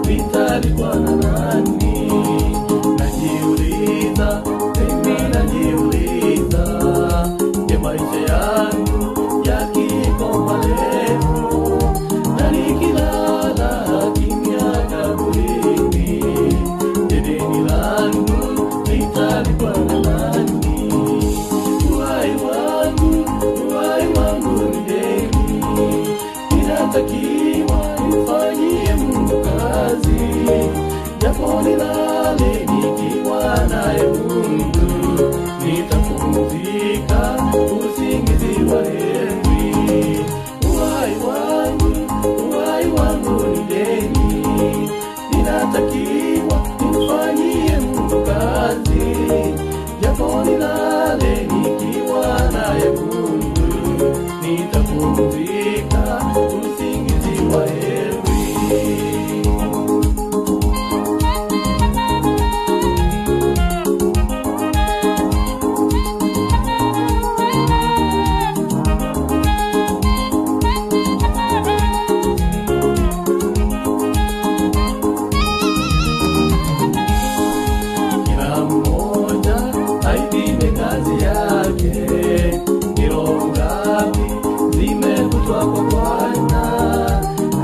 nitalipwa na nani? Najiuliza, mimi najiuliza, je, maisha yangu yakikoma leo na nikilala kimya kaburini, je, deni langu nitalipwa na nani? Uhai wangu ni deni, ninatakiwa nifanyie Mungu kazi, japo nilale nikiwa naye Mungu, nitapumzika usingizi wa heri. Uhai wangu ni deni, ninatakiwa nifanyie Mungu kazi, japo nilale nikiwa naye Mungu, nitapumzika usingizi wa heri. Kila mmoja aipime kazi yake, ni roho ngapi zimekutwa kwa Bwana,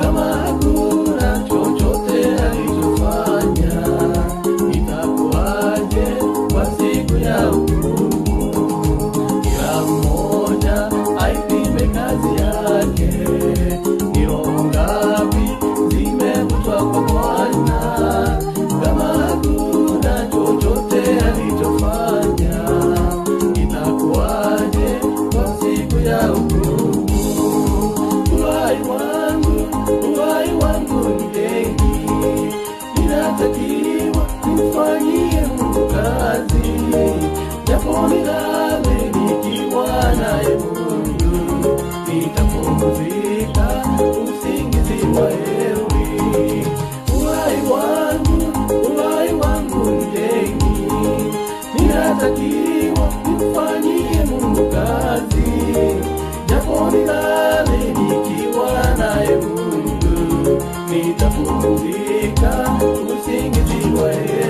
kama hakuna chochote alichofanya, itakuwaje kwa siku ya hukumu? Kila mmoja aipime kazi yake, ni roho ngapi zimekutwa kwa Bwana, kama hakuna chochote alichofanya, itakuwaje kwa siku ya hukumu? Uhai wangu ni deni, ninatakiwa nimfanyie Mungu kazi, japo nilale nikiwa naye Mungu, nitapumzika usingizi wa heri. Uhai wangu ni deni, ninatakiwa nimfanyie Mungu kazi, japo nilale nikiwa naye Mungu, nitapumzika usingizi wa heri.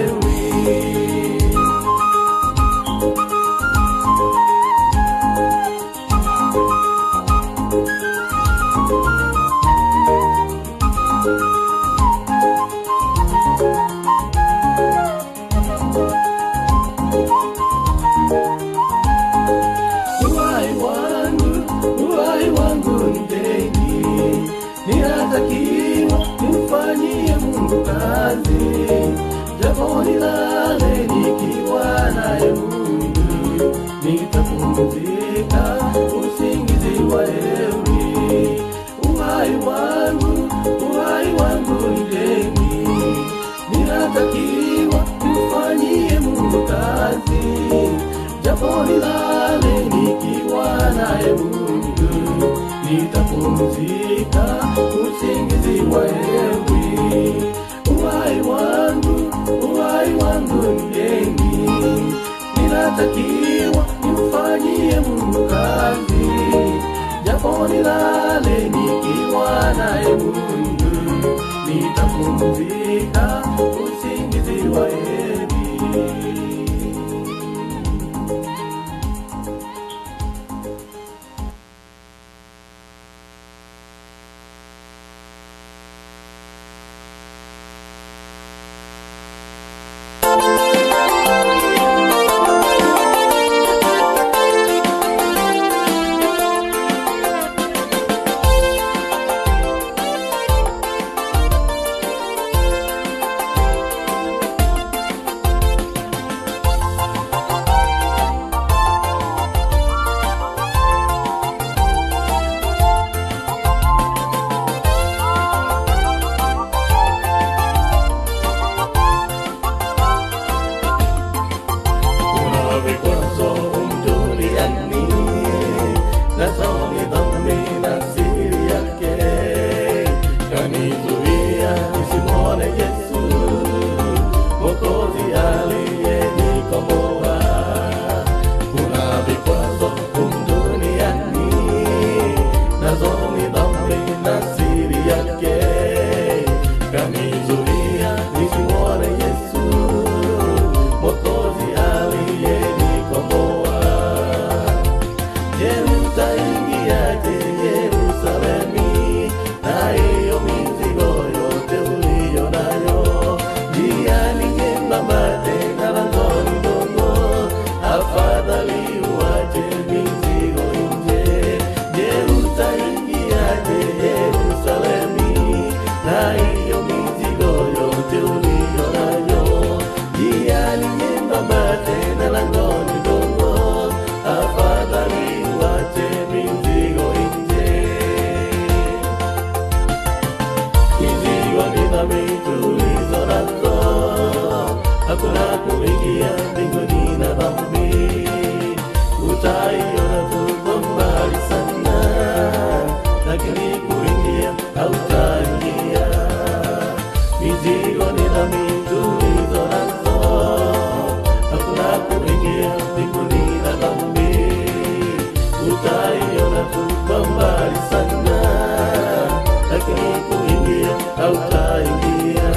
Uhai wangu ni deni, ninatakiwa nimfanyie Mungu kazi, japo nilale nikiwa naye Mungu, nitapumzika usingizi wa heri. Uhai wangu ni deni, ninatakiwa nimfanyie Mungu kazi, japo nilale nikiwa naye Mungu, nitapumzika usingizi wa heri. Uhai wangu ni deni, ninatakiwa nimfanyie Mungu kazi, japo nilale nikiwa naye Mungu, nitapumzika usingizi wa heri. mizigo ni dhambi tulizo nazo, hakuna kuingia mbinguni na dhambi. Utaiona tu kwa mbali sana, lakini kuingia hautaingia.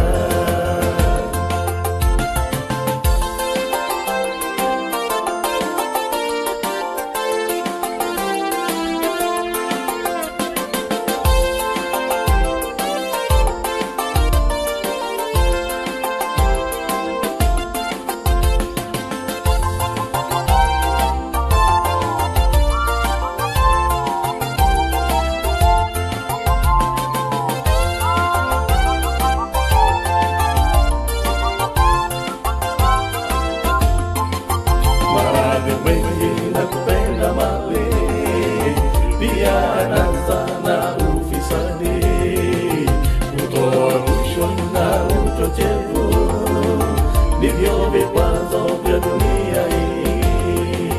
Ndivyo vikwazo vya dunia hii.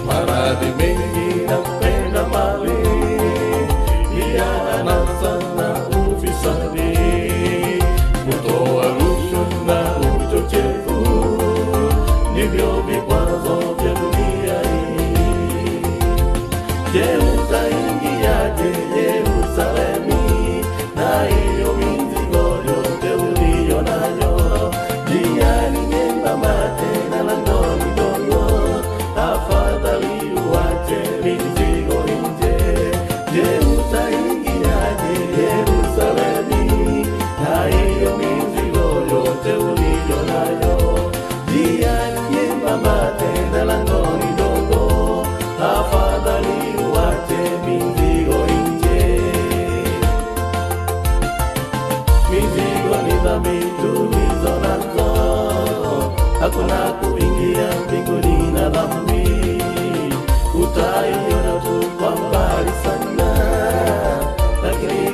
Maradhi mengi na kupenda mali, pia anasa na ufisadi, kutoa rushwa na uchochevu, ndivyo vikwazo vya dunia hii. Je, utaingiaje Yerusalemu na hiyo mizigo yote uliyo nayo? Njiani nyembamba tena langoni dogo, afadhali uache mizigo nje. Je, utaingiaje Yerusalemu na hiyo mizigo yote uliyo nayo? Njiani nyembamba tena langoni dogo, afadhali uache mizigo nje. Mizigo ni dhambi tulizo nazo, hakuna kuingia mbinguni na dhambi. Utaiona tu kwa mbali sana, lakini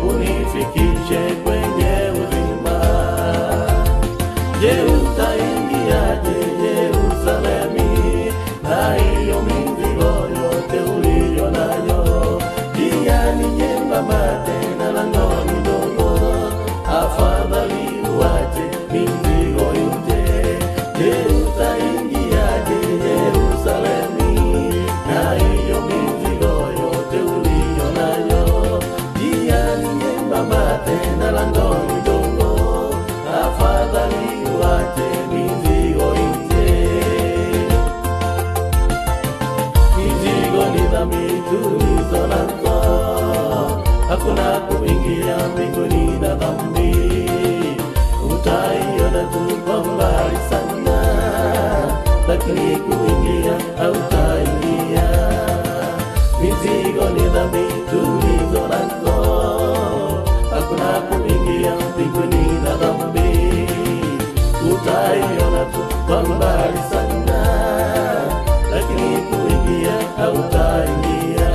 unifikishe kwenye uzima. kuingia mbinguni na dhambi. Utaiona tu kwa mbali sana, lakini kuingia hautaingia.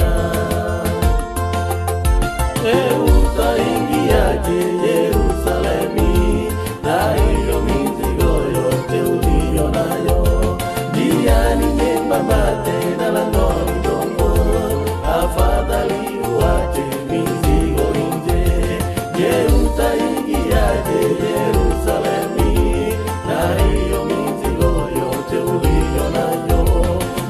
Utaingiaje Yerusalemu na hiyo mizigo yote uliyo nayo? Njia ni nyembamba tena lango ni dogo, afadhali uache mizigo nje. Je, utaingiaje Yerusalemu na hiyo mizigo yote uliyo nayo?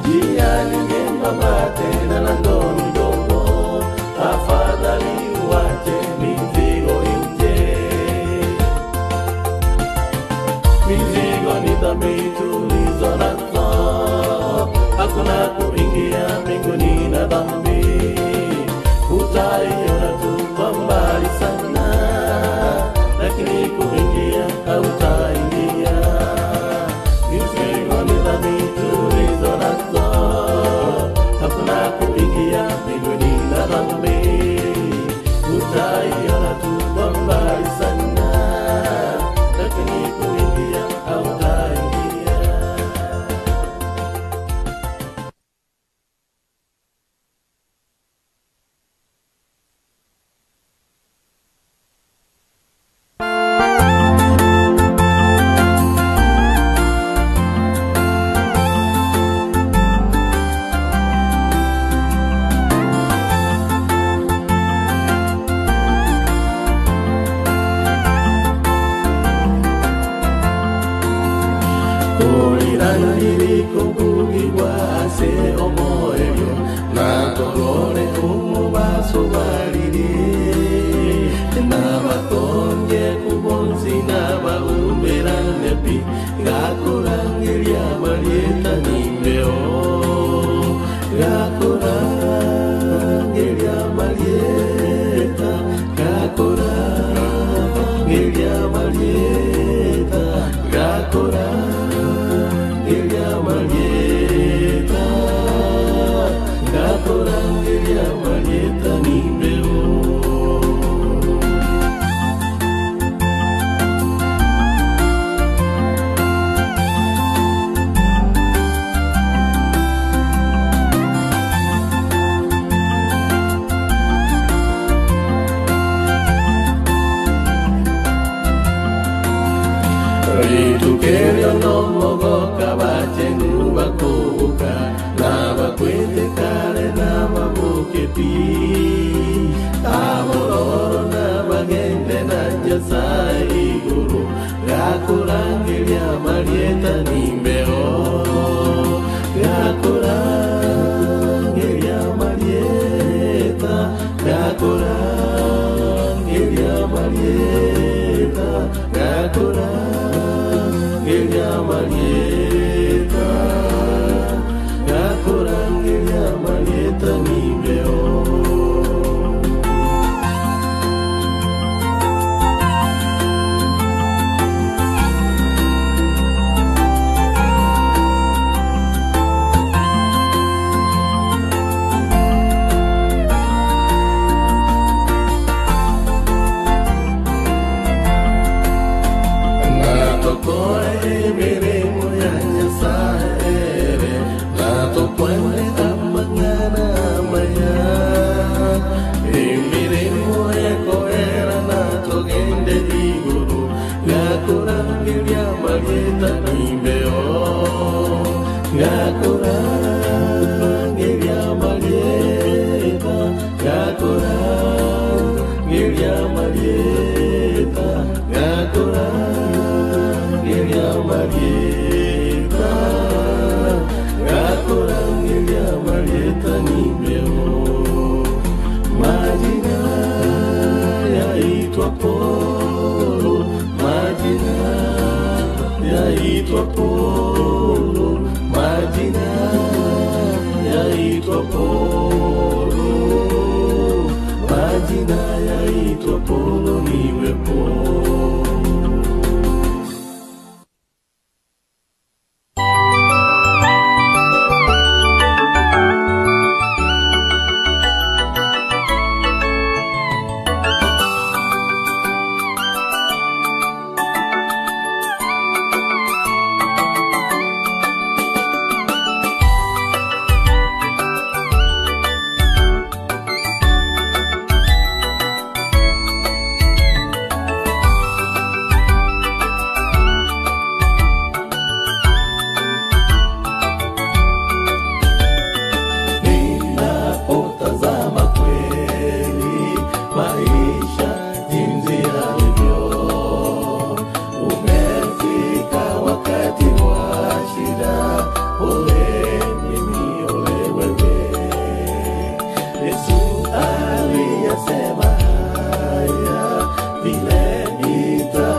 Njia ni nyembamba tena lango ni dogo, afadhali uache mizigo nje. Mizigo ni dhambi tulizo nazo, hakuna kuingia mbinguni na dhambi. Utaiona tu kwa mbali sana, lakini kuingia hautaingia. Mizigo ni dhambi tulizo nazo, hakuna kuingia mbinguni na dhambi. Utaiona tu kwa mbali sana, lakini kuingia hautaingia.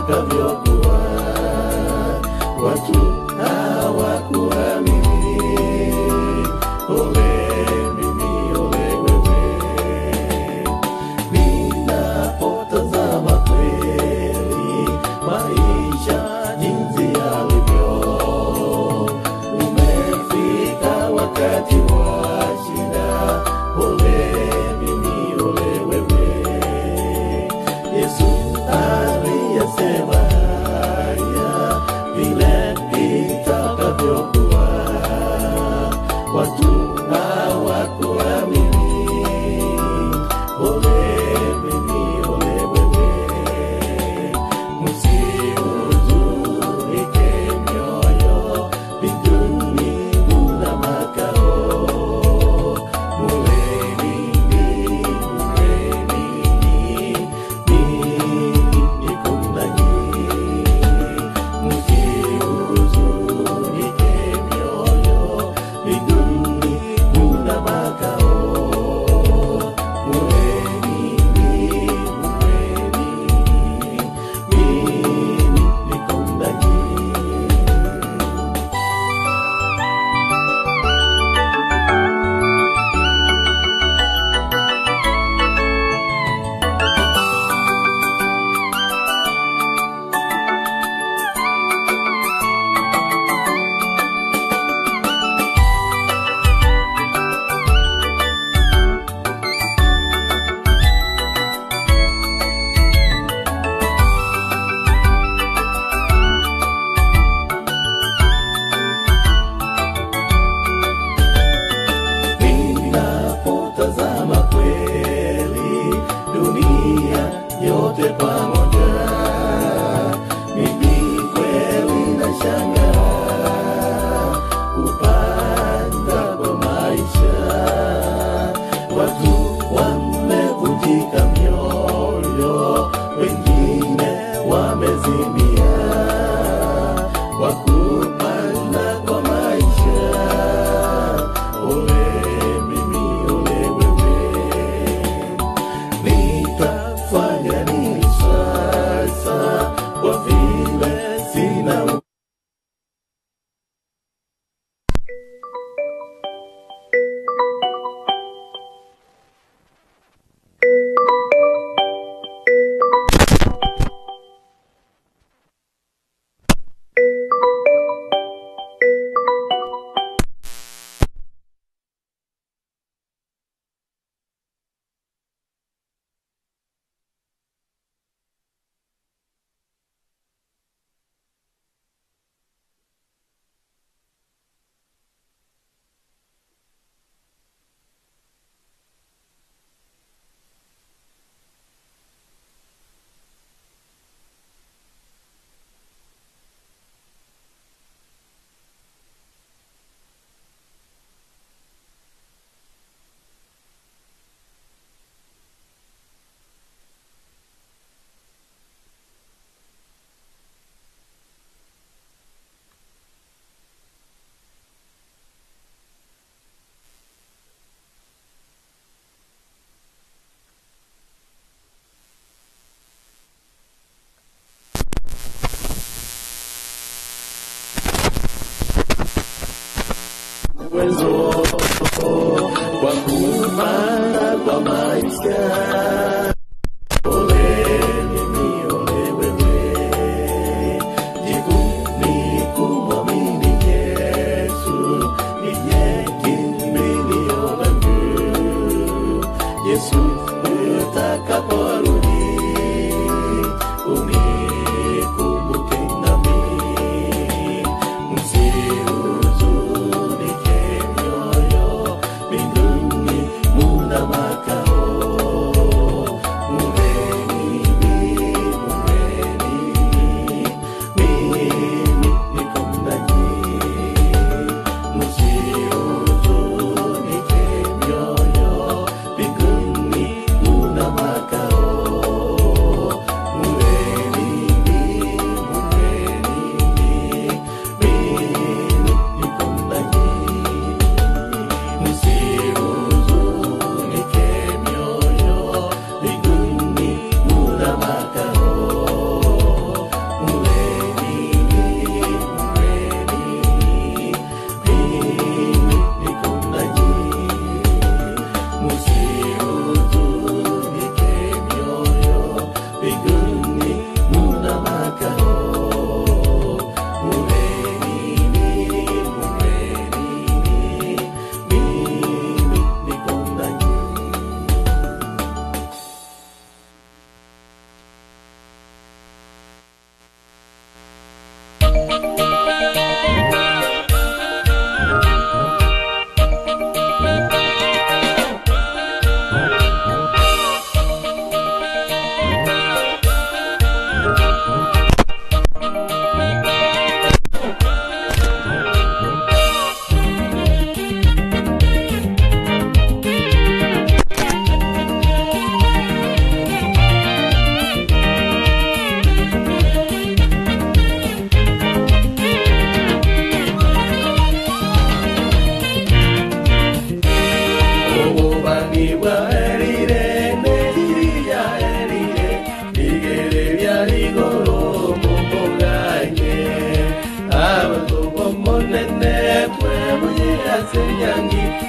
utakavyokuwa. Watu hawakuamini. Ole mimi, ole wewe. Ninapotazama kweli maisha jinsi yalivyo, umefika wakati wa shida. Ole mimi, ole wewe. Yesu aliyesema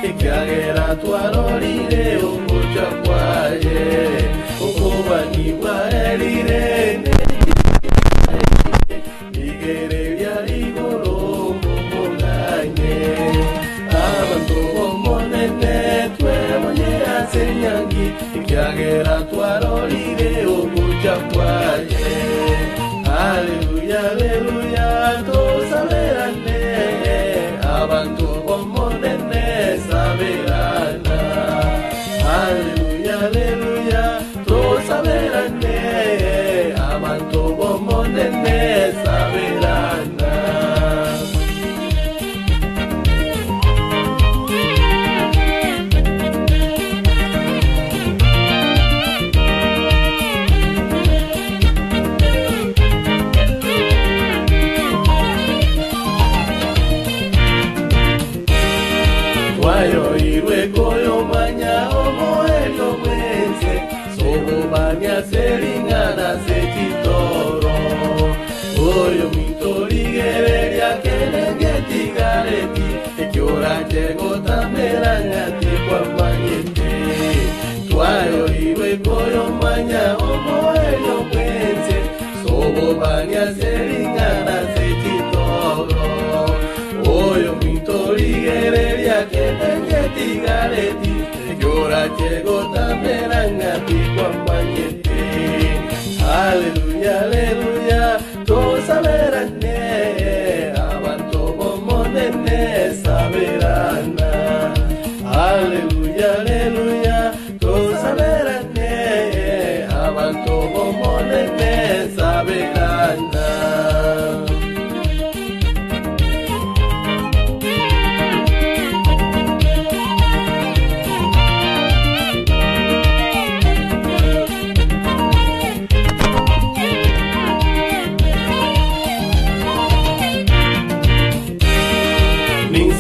Ikiagera twarorire umuco kwaye ukuba nibwarerire igere ryarigoro mumuganye abantu bomonene twebonye asenyangi ikiagera twarorire umuco kwaye haleluya haleluya tosaberane abantu bomonene saberana haleluya haleluya tosaberane abantu bomonene saberana Seringana sekitoro oyo mitorigereria kenengeti gareti ekiora jego tamerangati kwa manyete twayo iwe koyo manya omoelio kwense sobo banya seringana sekitoro oyo mitorigereria kenengeti gareti ekiora jego tamerangati kwa manyete haleluya haleluya tosaberane abantu bomonene saberana haleluya haleluya tosaberane abantu bomonene saberana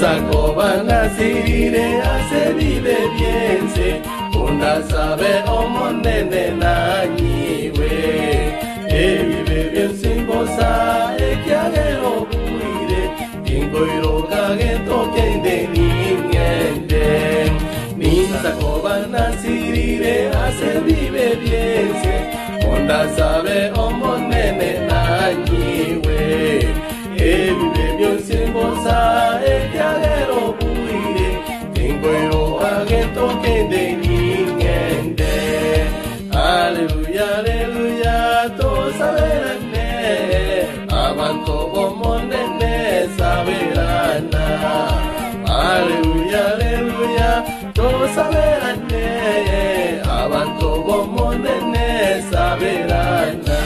Sacoba nasire hace vive biense una sabe omonene nañiwe vive bien sin goza que agero puire tingo y roca que toque de niñente ni sacoba nasire hace vive biense una sabe omonene nañiwe vive bien sin goza que agero puire tengo yo agento que de niñente aleluya aleluya todos saberane avanto como nene saberana aleluya aleluya todos saberane avanto como nene saberana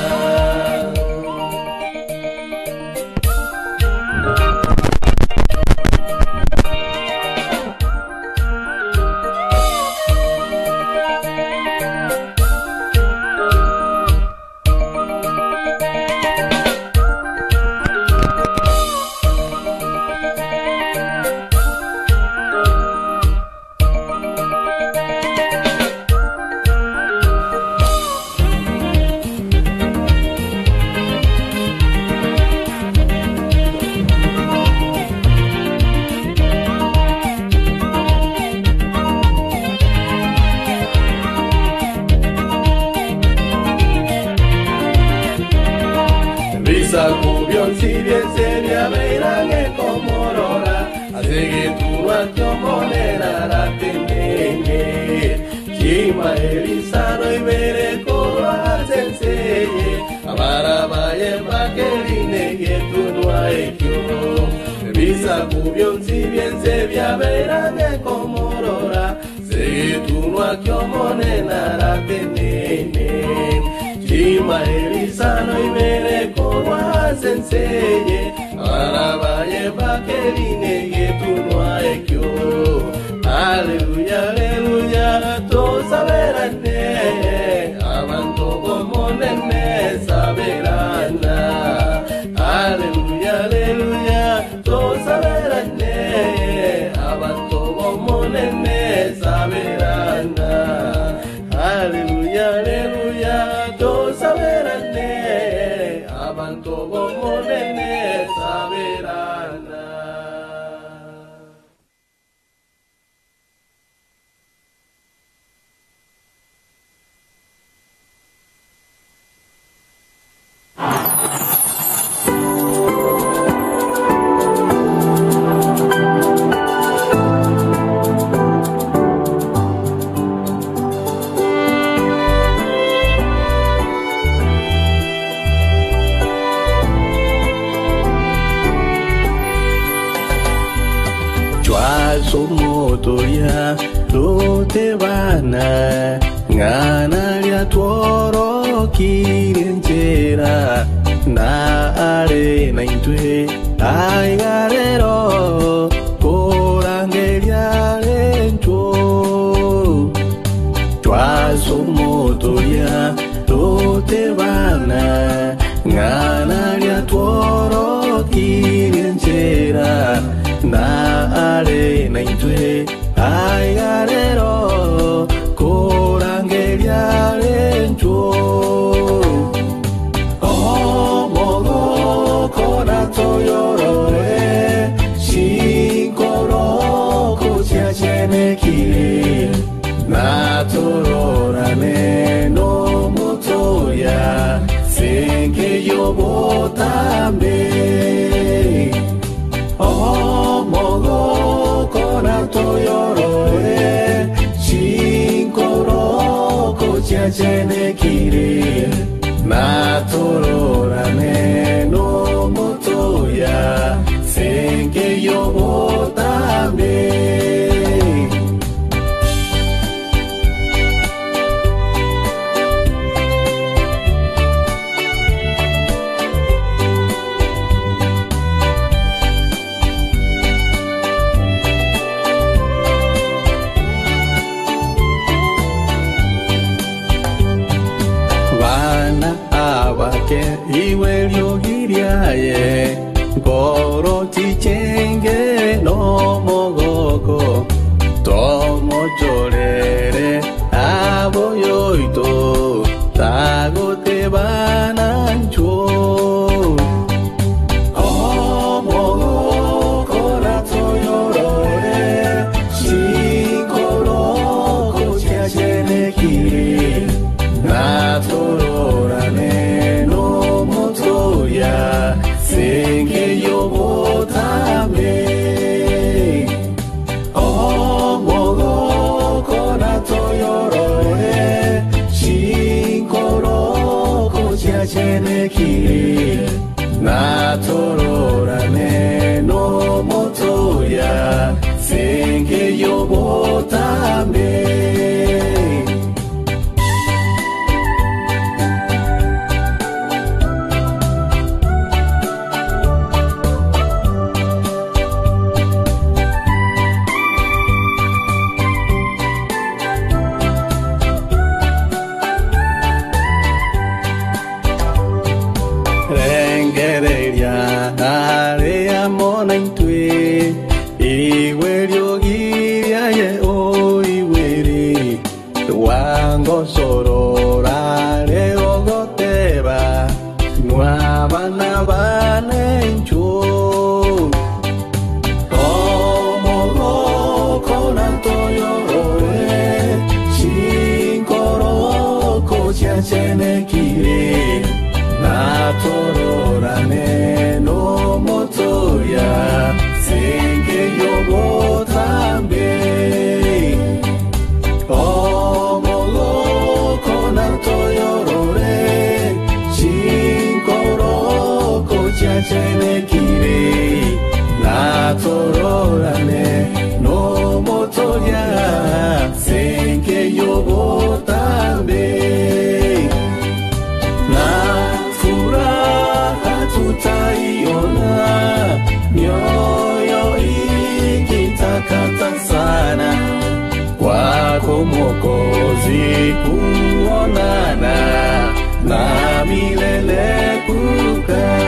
ekyo ebisaku byonsi byense byabeeranga enkomorora zetunwa kyomonenara tenene kima erisano ibereko lwazenseye arabaye bakerine yetunwa ekyo Aleluya, aleluya, tosaberane abantu bomonene saberana Aleluya, aleluya, tosaberane abantu bomonene saberana Aleluya, aleluya, tosaberane abantu bomonene saberana Somotoya lotebana ngana lya tworo kirenjera na are na intwe aigarero korangeria lento twa somotoya lotebana ngana lya tworo kirenjera na are na intwe aigarero korangeria lento mogo kona toyorore shinkoro kochiacheneki na tororane no motoya senke yobotambe mogo kona toyorore shinkoro kochiacheneki na tororane no motoya senke yobotambe iwe lyogiriaye goro tichenge no mogoko tomo chorere aboyoito tago te banancho mogoko na toyorore shinkoro kochiacheneki na tororane no motoya senke yobotame mogoko na toyorore shinkoro kochiacheneki na tororane no motoya senke yobotame sororare ogoteba nuabana banencho mogoko na toyorore shinkoro kochiacheneki na tororane no motoya senke yobotambe toyorore shinkoro kochiacheneki natafuta sana kwako Mwokozi, kuonana na milele kukaa.